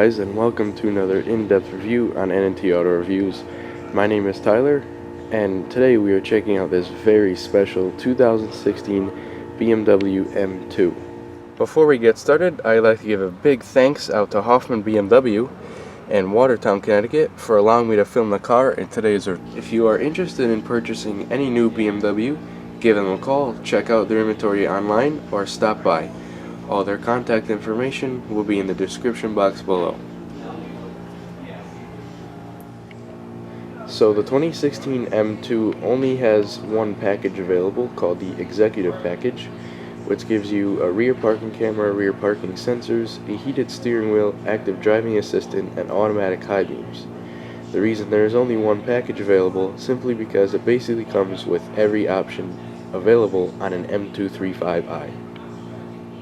guys, and welcome to another in-depth review on NNT Auto Reviews. My name is Tyler, and today we are checking out this very special 2016 BMW M2. Before we get started, I'd like to give a big thanks out to Hoffman BMW in Watertown, Connecticut for allowing me to film the car in today's review. If you are interested in purchasing any new BMW, give them a call, check out their inventory online, or stop by. All their contact information will be in the description box below. So the 2016 M2 only has one package available called the Executive Package, which gives you a rear parking camera, rear parking sensors, a heated steering wheel, active driving assistant, and automatic high beams. The reason there is only one package available simply because it basically comes with every option available on an M235i.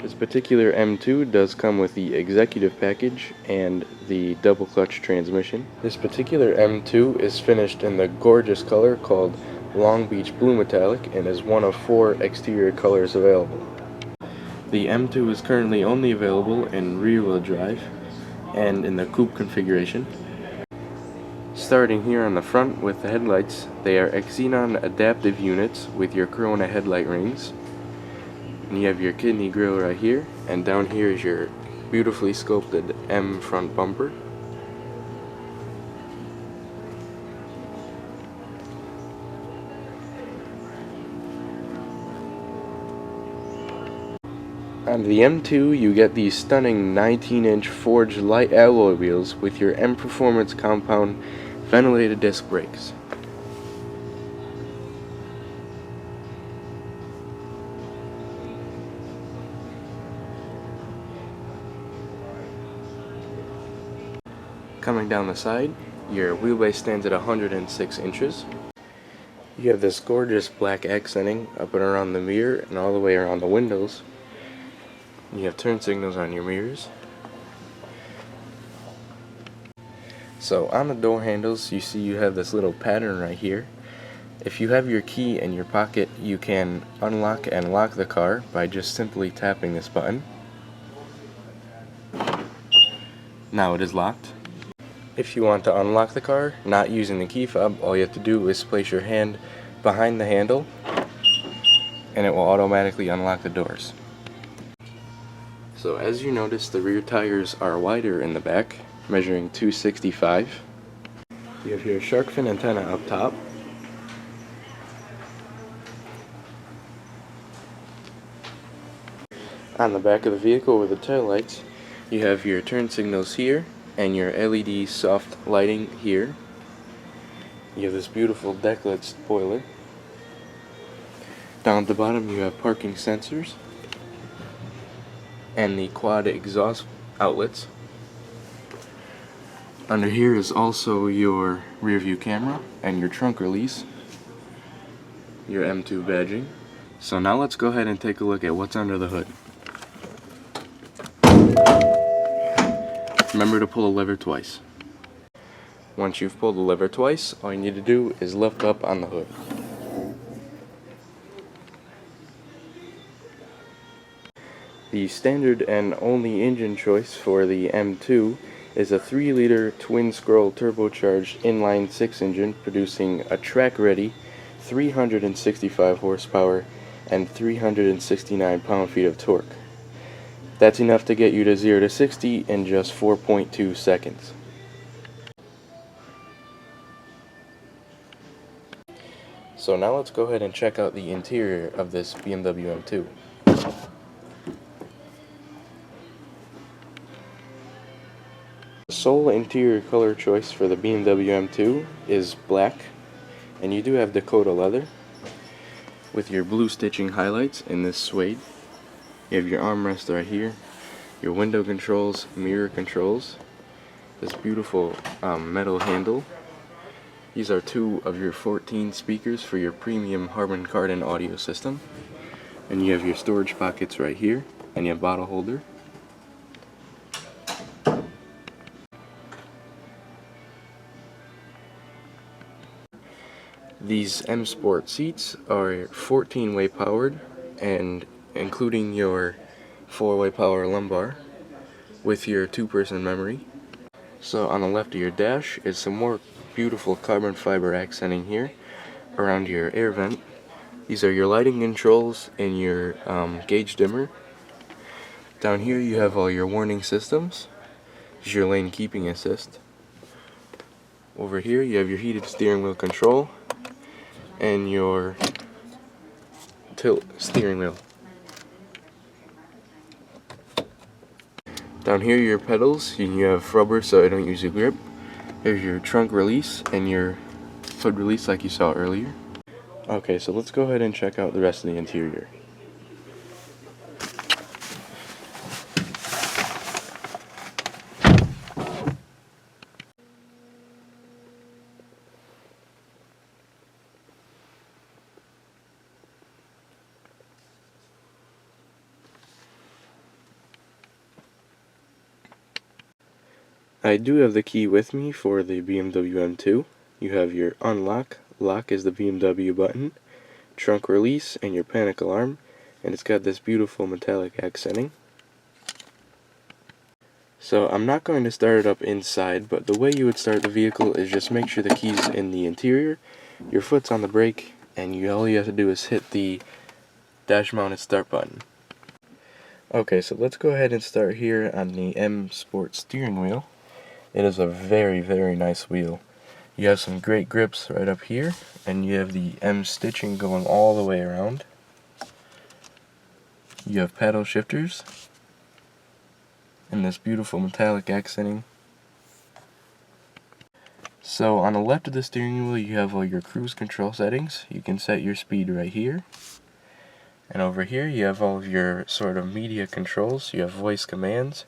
This particular M2 does come with the Executive Package and the double clutch transmission. This particular M2 is finished in the gorgeous color called Long Beach Blue Metallic and is one of 4 exterior colors available. The M2 is currently only available in rear-wheel drive and in the coupe configuration. Starting here on the front with the headlights, they are Xenon adaptive units with your Corona headlight rings. And you have your kidney grille right here, and down here is your beautifully sculpted M front bumper. On the M2 you get these stunning 19-inch forged light alloy wheels with your M Performance compound ventilated disc brakes. Coming down the side, your wheelbase stands at 106 inches. You have this gorgeous black accenting up and around the mirror and all the way around the windows. You have turn signals on your mirrors. So on the door handles, you see you have this little pattern right here. If you have your key in your pocket, you can unlock and lock the car by just simply tapping this button. Now it is locked. If you want to unlock the car, not using the key fob, all you have to do is place your hand behind the handle and it will automatically unlock the doors. So as you notice, the rear tires are wider in the back, measuring 265. You have your shark fin antenna up top. On the back of the vehicle with the tail lights, you have your turn signals here and your LED soft lighting here. You have this beautiful deck-lid spoiler. Down at the bottom you have parking sensors and the quad exhaust outlets. Under here is also your rear view camera and your trunk release, your M2 badging. So now let's go ahead and take a look at what's under the hood. Remember to pull the lever twice. Once you've pulled the lever twice, all you need to do is lift up on the hood. The standard and only engine choice for the M2 is a 3-liter twin-scroll turbocharged inline-6 engine producing a track-ready 365 horsepower and 369 pound-feet of torque. That's enough to get you to 0 to 60 in just 4.2 seconds. So now let's go ahead and check out the interior of this BMW M2. The sole interior color choice for the BMW M2 is black, and you do have Dakota leather with your blue stitching highlights in this suede. You have your armrest right here, your window controls, mirror controls, this beautiful metal handle. These are 2 of your 14 speakers for your premium Harman Kardon audio system. And you have your storage pockets right here, and you have bottle holder. These M Sport seats are 14-way powered and including your 4-way power lumbar with your 2-person memory. So on the left of your dash is some more beautiful carbon fiber accenting here around your air vent. These are your lighting controls and your gauge dimmer. Down here you have all your warning systems. This is your lane keeping assist. Over here you have your heated steering wheel control and your tilt steering wheel. Down here your pedals, you have rubber so I don't use a grip. Here's your trunk release and your hood release like you saw earlier. Okay, so let's go ahead and check out the rest of the interior. I do have the key with me for the BMW M2. You have your unlock, lock is the BMW button, trunk release, and your panic alarm, and it's got this beautiful metallic accenting. So I'm not going to start it up inside, but the way you would start the vehicle is just make sure the key's in the interior, your foot's on the brake, and all you have to do is hit the dash mounted start button. Okay, so let's go ahead and start here on the M Sport steering wheel. It is a very, very nice wheel. You have some great grips right up here, and you have the M stitching going all the way around. You have paddle shifters, and this beautiful metallic accenting. So on the left of the steering wheel you have all your cruise control settings. You can set your speed right here. And over here you have all of your sort of media controls. You have voice commands,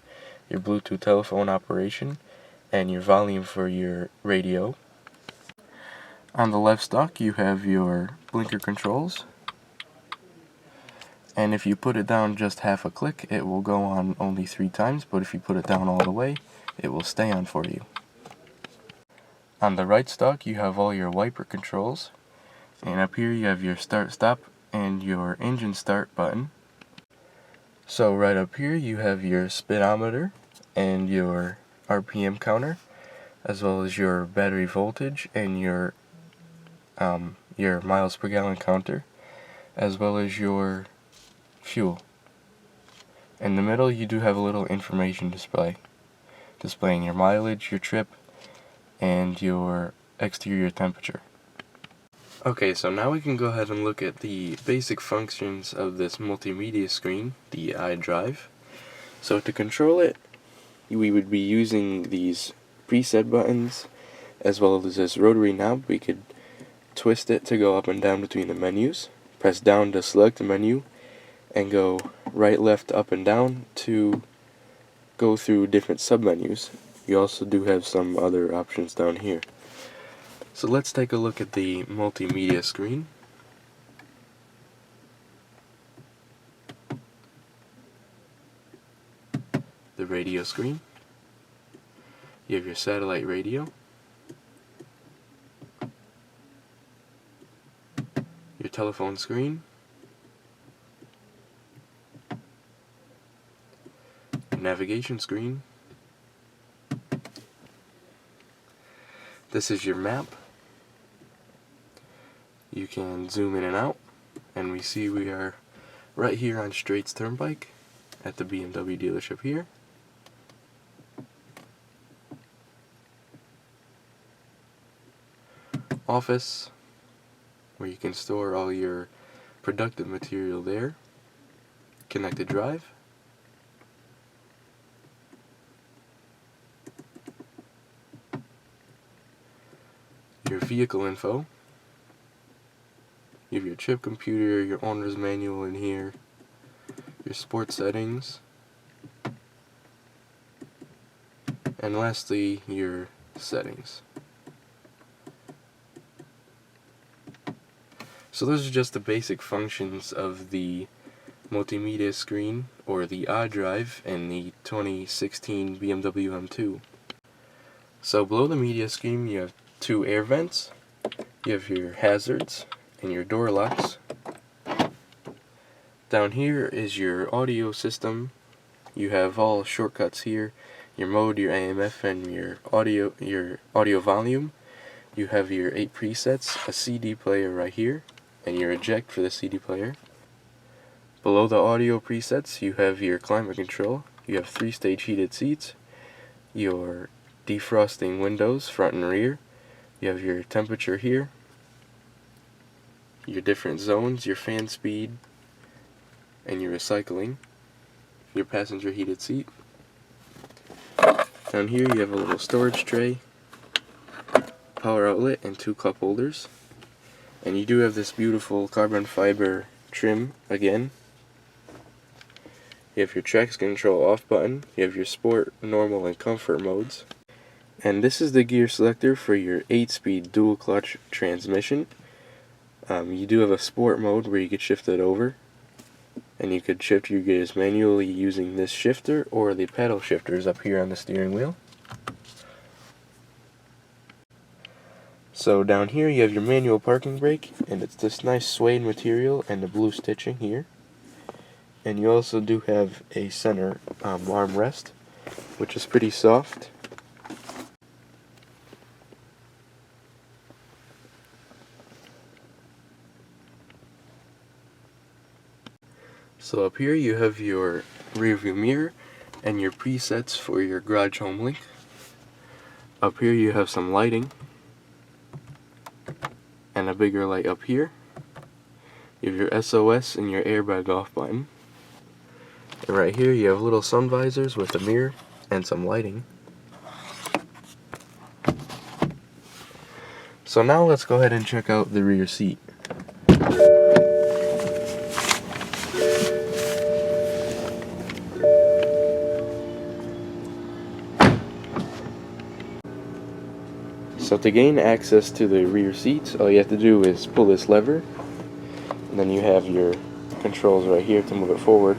your Bluetooth telephone operation, and your volume for your radio. On the left stalk you have your blinker controls, and if you put it down just half a click it will go on only 3 times, but if you put it down all the way it will stay on for you. On the right stalk you have all your wiper controls, and up here you have your start stop and your engine start button. So right up here you have your speedometer and your RPM counter, as well as your battery voltage and your miles per gallon counter, as well as your fuel. In the middle you do have a little information display, displaying your mileage, your trip, and your exterior temperature. Okay, so now we can go ahead and look at the basic functions of this multimedia screen, the iDrive. So to control it, we would be using these preset buttons as well as this rotary knob. We could twist it to go up and down between the menus, press down to select the menu, and go right, left, up, and down to go through different submenus. You also do have some other options down here. So let's take a look at the multimedia screen. The radio screen. You have your satellite radio, your telephone screen, navigation screen. This is your map. You can zoom in and out, and we see we are right here on Straits Turnpike at the BMW dealership here. Office, where you can store all your productive material there. Connected drive. Your vehicle info. You have your chip computer, your owner's manual in here, your sports settings, and lastly your settings. So those are just the basic functions of the multimedia screen, or the iDrive, in the 2016 BMW M2. So below the media screen you have 2 air vents, you have your hazards and your door locks. Down here is your audio system. You have all shortcuts here. your mode, your AM/FM, and your audio volume. You have your 8 presets, a CD player right here, and your eject for the CD player. Below the audio presets, you have your climate control. You have 3-stage heated seats, your defrosting windows, front and rear. You have your temperature here, your different zones, your fan speed, and your recycling, your passenger heated seat. Down here you have a little storage tray, power outlet, and 2 cup holders. And you do have this beautiful carbon fiber trim again. You have your traction control off button, you have your sport, normal, and comfort modes. And this is the gear selector for your 8-speed dual clutch transmission. You do have a sport mode where you could shift it over, and you could shift your gears manually using this shifter or the paddle shifters up here on the steering wheel. So down here you have your manual parking brake, and it's this nice suede material and the blue stitching here. And you also do have a center armrest, which is pretty soft. So up here you have your rear view mirror and your presets for your garage home link. Up here you have some lighting and a bigger light up here. You have your SOS and your airbag off button. And right here you have little sun visors with a mirror and some lighting. So now let's go ahead and check out the rear seat. So to gain access to the rear seats, all you have to do is pull this lever, and then you have your controls right here to move it forward.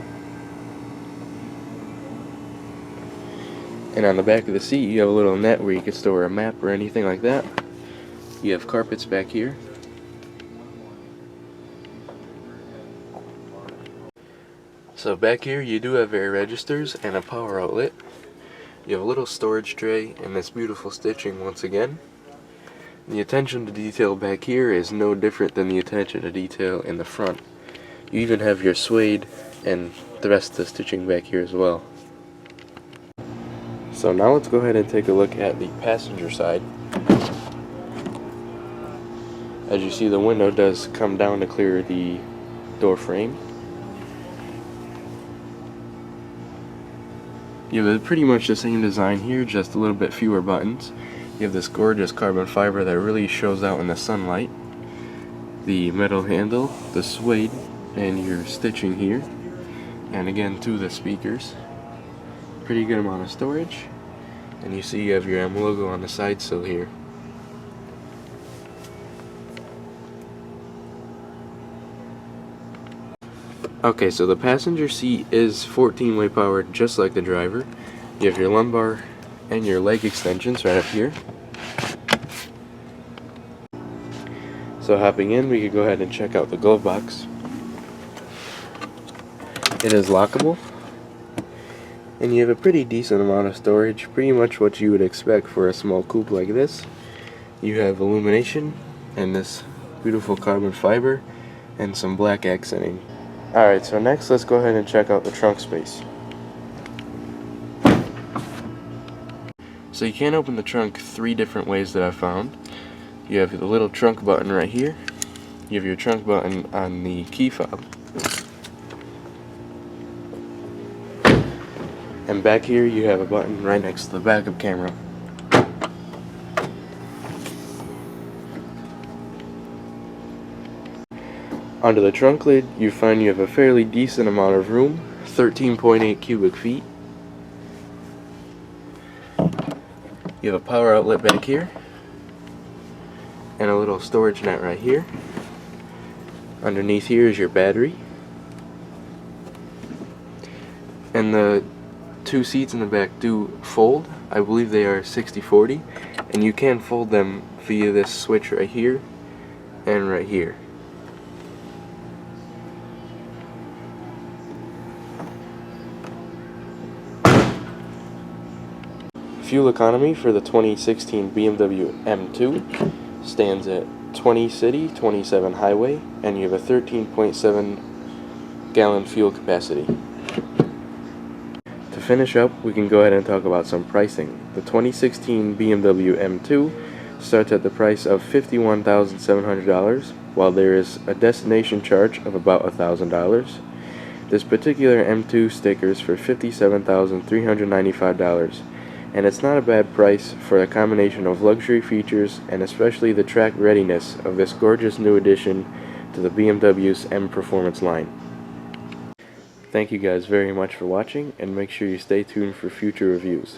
And on the back of the seat you have a little net where you can store a map or anything like that. You have carpets back here. So back here you do have air registers and a power outlet. You have a little storage tray and this beautiful stitching once again. The attention to detail back here is no different than the attention to detail in the front. You even have your suede and the rest of the stitching back here as well. So now let's go ahead and take a look at the passenger side. As you see, the window does come down to clear the door frame. You have pretty much the same design here, just a little bit fewer buttons. You have this gorgeous carbon fiber that really shows out in the sunlight. The metal handle, the suede, and your stitching here. And again, to the speakers. Pretty good amount of storage. And you see you have your M logo on the side sill here. Okay, so the passenger seat is 14-way powered just like the driver. You have your lumbar and your leg extensions right up here. So hopping in, we could go ahead and check out the glove box. It is lockable, and you have a pretty decent amount of storage, pretty much what you would expect for a small coupe like this. You have illumination and this beautiful carbon fiber and some black accenting. Alright, so next let's go ahead and check out the trunk space. So you can open the trunk 3 different ways that I've found. You have the little trunk button right here. You have your trunk button on the key fob. And back here you have a button right next to the backup camera. Under the trunk lid, you find you have a fairly decent amount of room, 13.8 cubic feet. You have a power outlet back here, and a little storage net right here. Underneath here is your battery. And the 2 seats in the back do fold. I believe they are 60/40, and you can fold them via this switch right here and right here. fuel economy for the 2016 BMW M2 stands at 20 city, 27 highway, and you have a 13.7 gallon fuel capacity. To finish up, we can go ahead and talk about some pricing. The 2016 BMW M2 starts at the price of $51,700, while there is a destination charge of about $1,000. This particular M2 stickers for $57,395, and it's not a bad price for a combination of luxury features and especially the track readiness of this gorgeous new addition to the BMW's M Performance line. Thank you guys very much for watching, and make sure you stay tuned for future reviews.